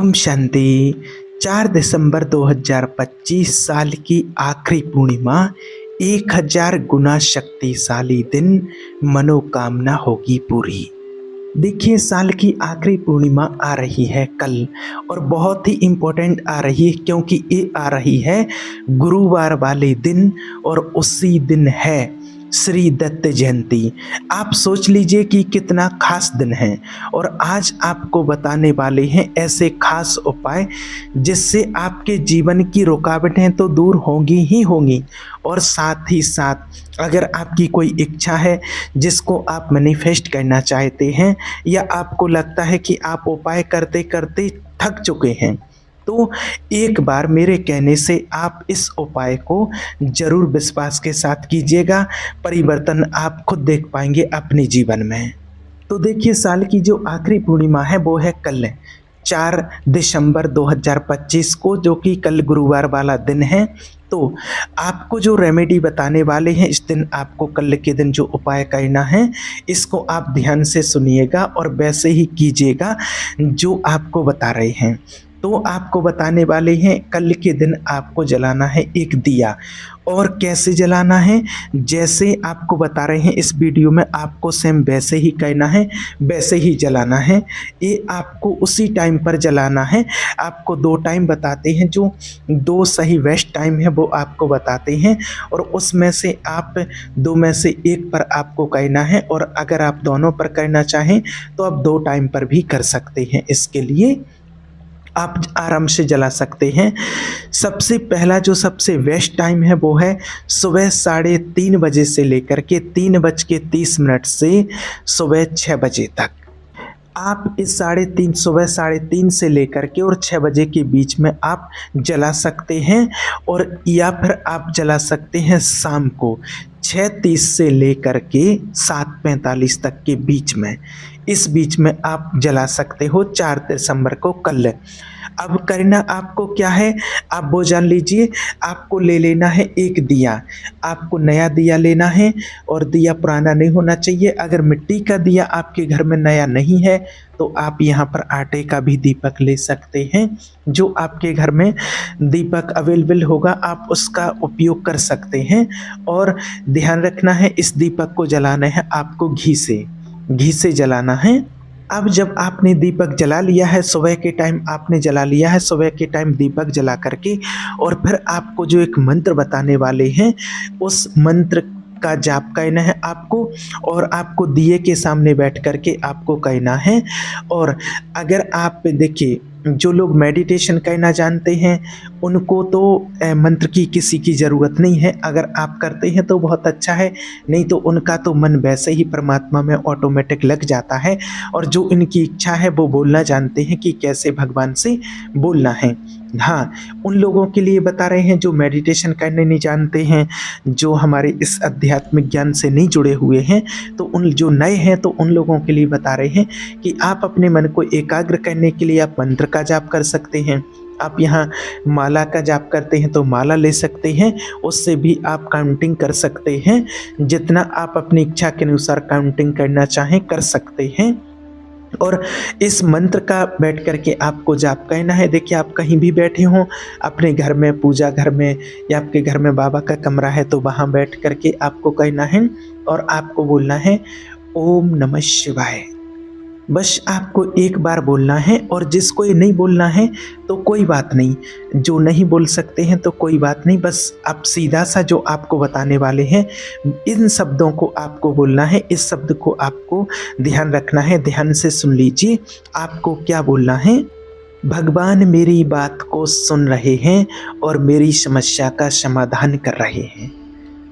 ओम शांति। 4 दिसंबर 2025 साल की आखिरी पूर्णिमा, 1000 गुना शक्तिशाली दिन, मनोकामना होगी पूरी। देखिए, साल की आखिरी पूर्णिमा आ रही है कल, और बहुत ही इम्पोर्टेंट आ रही है क्योंकि ये आ रही है गुरुवार वाले दिन, और उसी दिन है श्री दत्त जयंती। आप सोच लीजिए कि कितना खास दिन है, और आज आपको बताने वाले हैं ऐसे खास उपाय जिससे आपके जीवन की रुकावटें तो दूर होंगी ही होंगी, और साथ ही साथ अगर आपकी कोई इच्छा है जिसको आप मैनिफेस्ट करना चाहते हैं, या आपको लगता है कि आप उपाय करते करते थक चुके हैं, तो एक बार मेरे कहने से आप इस उपाय को जरूर विश्वास के साथ कीजिएगा। परिवर्तन आप खुद देख पाएंगे अपने जीवन में। तो देखिए, साल की जो आखिरी पूर्णिमा है वो है कल 4 दिसंबर 2025 को, जो कि कल गुरुवार वाला दिन है। तो आपको जो रेमेडी बताने वाले हैं इस दिन, आपको कल के दिन जो उपाय करना है इसको आप ध्यान से सुनिएगा और वैसे ही कीजिएगा जो आपको बता रहे हैं। तो आपको बताने वाले हैं कल के दिन आपको जलाना है एक दिया, और कैसे जलाना है जैसे आपको बता रहे हैं इस वीडियो में, आपको सेम वैसे ही करना है, वैसे ही जलाना है। ये आपको उसी टाइम पर जलाना है। आपको 2 टाइम बताते हैं, जो 2 सही बेस्ट टाइम है वो आपको बताते हैं, और उसमें से आप 2 में से 1 पर आपको करना है, और अगर आप दोनों पर करना चाहें तो आप 2 टाइम पर भी कर सकते हैं। इसके लिए आप आराम से जला सकते हैं। सबसे पहला जो सबसे बेस्ट टाइम है वो है सुबह 3:30 बजे से लेकर के 3:30 से सुबह 6 बजे तक। आप इस सुबह 3:30 से लेकर के और 6 बजे के बीच में आप जला सकते हैं, और या फिर आप जला सकते हैं शाम को 6:30 से लेकर के 7:45 तक के बीच में। इस बीच में आप जला सकते हो 4 दिसंबर को कल। अब करना आपको क्या है, आप वो जान लीजिए। आपको ले लेना है एक दिया, आपको नया दिया लेना है, और दिया पुराना नहीं होना चाहिए। अगर मिट्टी का दिया आपके घर में नया नहीं है तो आप यहाँ पर आटे का भी दीपक ले सकते हैं। जो आपके घर में दीपक अवेलेबल होगा आप उसका उपयोग कर सकते हैं। और ध्यान रखना है, इस दीपक को जलाना है आपको घी से जलाना है। अब जब आपने दीपक जला लिया है, सुबह के टाइम आपने जला लिया है, सुबह के टाइम दीपक जला करके, और फिर आपको जो एक मंत्र बताने वाले हैं उस मंत्र का जाप करना है आपको, और आपको दिए के सामने बैठ करके आपको कहना है। और अगर आप देखिए, जो लोग मेडिटेशन करना जानते हैं उनको तो मंत्र की किसी की ज़रूरत नहीं है। अगर आप करते हैं तो बहुत अच्छा है, नहीं तो उनका तो मन वैसे ही परमात्मा में ऑटोमेटिक लग जाता है। और जो इनकी इच्छा है वो बोलना जानते हैं कि कैसे भगवान से बोलना है। हाँ, उन लोगों के लिए बता रहे हैं जो मेडिटेशन करने नहीं जानते हैं, जो हमारे इस आध्यात्मिक ज्ञान से नहीं जुड़े हुए हैं, तो उन जो नए हैं तो उन लोगों के लिए बता रहे हैं कि आप अपने मन को एकाग्र करने के लिए आप मंत्र का जाप कर सकते हैं। आप यहाँ माला का जाप करते हैं तो माला ले सकते हैं, उससे भी आप काउंटिंग कर सकते हैं। जितना आप अपनी इच्छा के अनुसार काउंटिंग करना चाहें कर सकते हैं। और इस मंत्र का बैठ करके आपको जाप करना है। देखिए, आप कहीं भी बैठे हों, अपने घर में, पूजा घर में, या आपके घर में बाबा का कमरा है तो वहाँ बैठ करके आपको कहना है, और आपको बोलना है ओम नमः शिवाय। बस आपको एक बार बोलना है, और जिसको ये नहीं बोलना है तो कोई बात नहीं, जो नहीं बोल सकते हैं तो कोई बात नहीं। बस आप सीधा सा जो आपको बताने वाले हैं इन शब्दों को आपको बोलना है। इस शब्द को आपको ध्यान रखना है, ध्यान से सुन लीजिए। आपको क्या बोलना है, भगवान मेरी बात को सुन रहे हैं और मेरी समस्या का समाधान कर रहे हैं।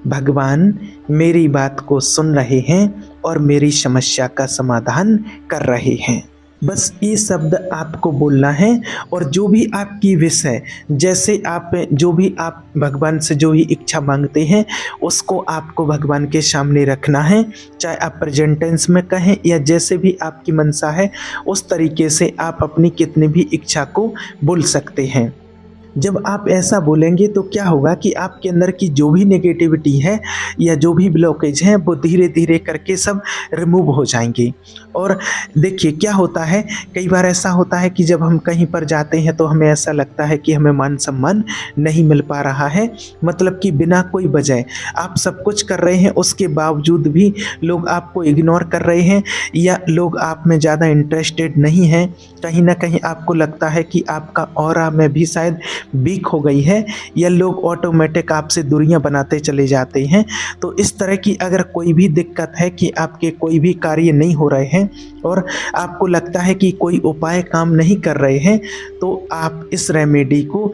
भगवान मेरी बात को सुन रहे हैं और मेरी समस्या का समाधान कर रहे हैं। बस ये शब्द आपको बोलना है। और जो भी आपकी विश है, जैसे आप जो भी आप भगवान से जो भी इच्छा मांगते हैं उसको आपको भगवान के सामने रखना है। चाहे आप प्रेजेंट टेंस में कहें या जैसे भी आपकी मनसा है उस तरीके से आप अपनी कितनी भी इच्छा को बोल सकते हैं। जब आप ऐसा बोलेंगे तो क्या होगा कि आपके अंदर की जो भी नेगेटिविटी है या जो भी ब्लॉकेज है वो धीरे धीरे करके सब रिमूव हो जाएंगे। और देखिए क्या होता है, कई बार ऐसा होता है कि जब हम कहीं पर जाते हैं तो हमें ऐसा लगता है कि हमें मान सम्मान नहीं मिल पा रहा है, मतलब कि बिना कोई वजह आप सब कुछ कर रहे हैं उसके बावजूद भी लोग आपको इग्नोर कर रहे हैं या लोग आप में ज़्यादा इंटरेस्टेड नहीं हैं। कहीं ना कहीं आपको लगता है कि आपका ऑरा में भी शायद वीक हो गई है या लोग ऑटोमेटिक आपसे दूरियां बनाते चले जाते हैं। तो इस तरह की अगर कोई भी दिक्कत है कि आपके कोई भी कार्य नहीं हो रहे हैं और आपको लगता है कि कोई उपाय काम नहीं कर रहे हैं, तो आप इस रेमेडी को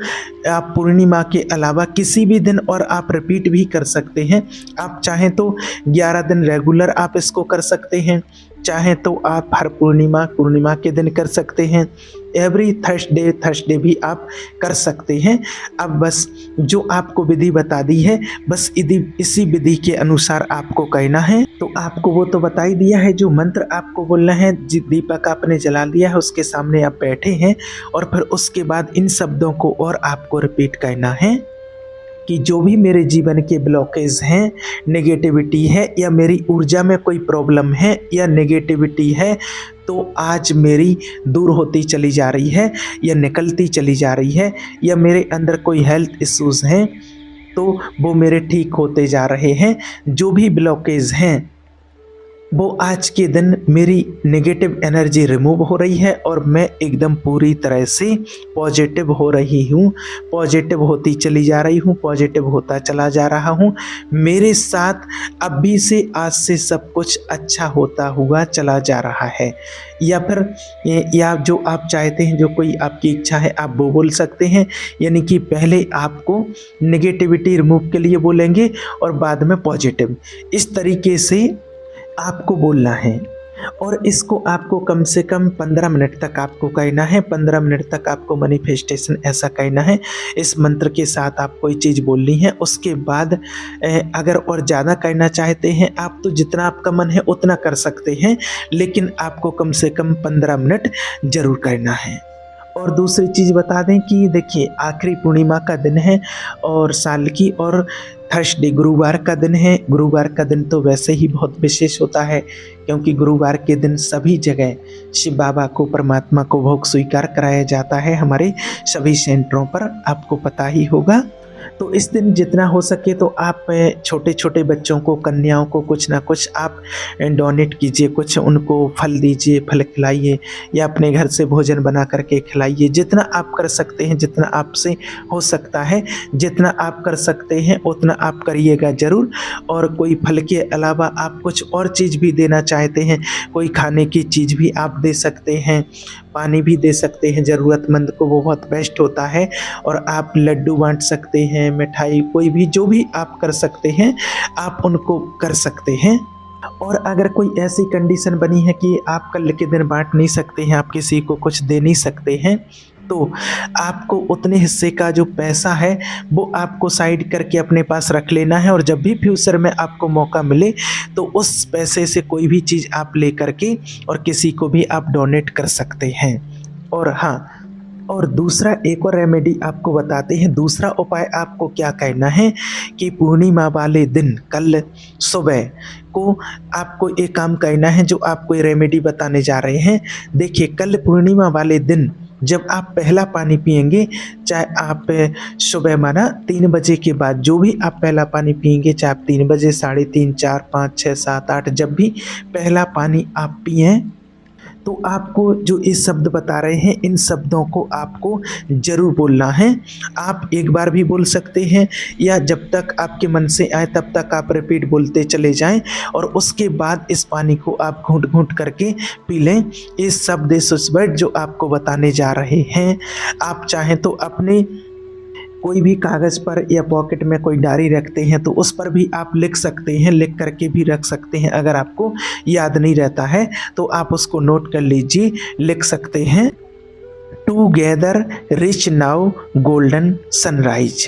आप पूर्णिमा के अलावा किसी भी दिन और आप रिपीट भी कर सकते हैं। आप चाहें तो 11 दिन रेगुलर आप इसको कर सकते हैं, चाहें तो आप हर पूर्णिमा के दिन कर सकते हैं, एवरी थर्सडे भी आप कर सकते हैं। अब बस जो आपको विधि बता दी है बस इसी विधि के अनुसार आपको कहना है। तो आपको वो तो बता ही दिया है, जो मंत्र आपको बोलना है, दीपक आपने जला दिया है, उसके सामने आप बैठे हैं और फिर उसके बाद इन शब्दों को और आपको रिपीट करना है कि जो भी मेरे जीवन के ब्लॉकेज हैं, नेगेटिविटी है या मेरी ऊर्जा में कोई प्रॉब्लम है या नेगेटिविटी है, तो आज मेरी दूर होती चली जा रही है या निकलती चली जा रही है, या मेरे अंदर कोई हेल्थ इश्यूज़ हैं तो वो मेरे ठीक होते जा रहे हैं। जो भी ब्लॉकेज हैं वो आज के दिन मेरी नेगेटिव एनर्जी रिमूव हो रही है और मैं एकदम पूरी तरह से पॉजिटिव हो रही हूँ, पॉजिटिव होती चली जा रही हूँ, पॉजिटिव होता चला जा रहा हूँ। मेरे साथ अभी से आज से सब कुछ अच्छा होता हुआ चला जा रहा है। या फिर या जो आप चाहते हैं, जो कोई आपकी इच्छा है, आप वो बोल सकते हैं। यानी कि पहले आपको नेगेटिविटी रिमूव के लिए बोलेंगे और बाद में पॉजिटिव, इस तरीके से आपको बोलना है। और इसको आपको कम से कम 15 मिनट तक आपको कहना है। 15 मिनट तक आपको मैनिफेस्टेशन ऐसा कहना है, इस मंत्र के साथ आप कोई चीज़ बोलनी है। उसके बाद अगर और ज़्यादा कहना चाहते हैं आप तो जितना आपका मन है उतना कर सकते हैं, लेकिन आपको कम से कम 15 मिनट ज़रूर करना है। और दूसरी चीज़ बता दें कि देखिए आखिरी पूर्णिमा का दिन है और साल की, और थर्सडे गुरुवार का दिन है। गुरुवार का दिन तो वैसे ही बहुत विशेष होता है क्योंकि गुरुवार के दिन सभी जगह शिव बाबा को, परमात्मा को भोग स्वीकार कराया जाता है हमारे सभी सेंटरों पर, आपको पता ही होगा। तो इस दिन जितना हो सके तो आप छोटे छोटे बच्चों को, कन्याओं को कुछ ना कुछ आप डोनेट कीजिए, कुछ उनको फल दीजिए, फल खिलाइए या अपने घर से भोजन बना करके खिलाइए। जितना आप कर सकते हैं, जितना आपसे हो सकता है, जितना आप कर सकते हैं उतना आप करिएगा ज़रूर। और कोई फल के अलावा आप कुछ और चीज़ भी देना चाहते हैं, कोई खाने की चीज़ भी आप दे सकते हैं, पानी भी दे सकते हैं ज़रूरतमंद को, वो बहुत बेस्ट होता है। और आप लड्डू बांट सकते हैं, मिठाई, कोई भी जो भी आप कर सकते हैं आप उनको कर सकते हैं। और अगर कोई ऐसी कंडीशन बनी है कि आप कल के दिन बांट नहीं सकते हैं, आप किसी को कुछ दे नहीं सकते हैं, तो आपको उतने हिस्से का जो पैसा है वो आपको साइड करके अपने पास रख लेना है। और जब भी फ्यूचर में आपको मौका मिले तो उस पैसे से कोई भी चीज़ आप ले करके और किसी को भी आप डोनेट कर सकते हैं। और हाँ, और दूसरा एक और रेमेडी आपको बताते हैं। दूसरा उपाय आपको क्या करना है कि पूर्णिमा वाले दिन कल सुबह को आपको एक काम करना है जो आपको ये रेमेडी बताने जा रहे हैं। देखिए कल पूर्णिमा वाले दिन जब आप पहला पानी पिएंगे, चाहे आप सुबह माना 3 बजे के बाद जो भी आप पहला पानी पिएंगे, चाहे आप 3 बजे, 3:30, 4, 5, 6, 7, 8 जब भी पहला पानी आप पिएं, तो आपको जो ये शब्द बता रहे हैं इन शब्दों को आपको ज़रूर बोलना है। आप एक बार भी बोल सकते हैं या जब तक आपके मन से आए तब तक आप रिपीट बोलते चले जाएं। और उसके बाद इस पानी को आप घूंट घूंट करके पी लें। इस शब्द, इस वर्ड जो आपको बताने जा रहे हैं, आप चाहें तो अपने कोई भी कागज़ पर या पॉकेट में कोई डायरी रखते हैं तो उस पर भी आप लिख सकते हैं, लिख करके भी रख सकते हैं। अगर आपको याद नहीं रहता है तो आप उसको नोट कर लीजिए, लिख सकते हैं। Together reach now golden sunrise.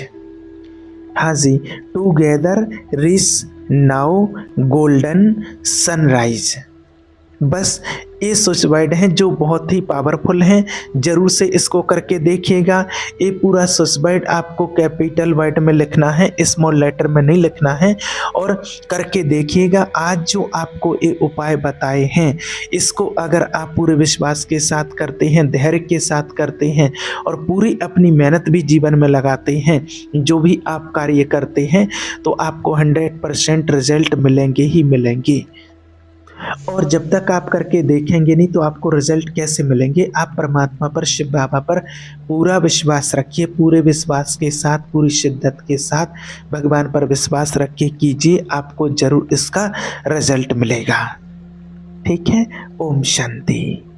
हाँ जी, together reach now golden sunrise. बस ये स्विच वर्ड हैं जो बहुत ही पावरफुल हैं, ज़रूर से इसको करके देखिएगा। ये पूरा स्विच वर्ड आपको कैपिटल वर्ड में लिखना है, स्मॉल लेटर में नहीं लिखना है, और करके देखिएगा। आज जो आपको ये उपाय बताए हैं, इसको अगर आप पूरे विश्वास के साथ करते हैं, धैर्य के साथ करते हैं और पूरी अपनी मेहनत भी जीवन में लगाते हैं, जो भी आप कार्य करते हैं, तो आपको 100% रिजल्ट मिलेंगे ही मिलेंगे। और जब तक आप करके देखेंगे नहीं तो आपको रिजल्ट कैसे मिलेंगे। आप परमात्मा पर, शिव बाबा पर पूरा विश्वास रखिए, पूरे विश्वास के साथ, पूरी शिद्दत के साथ भगवान पर विश्वास रख के कीजिए, आपको ज़रूर इसका रिजल्ट मिलेगा। ठीक है। ओम शांति।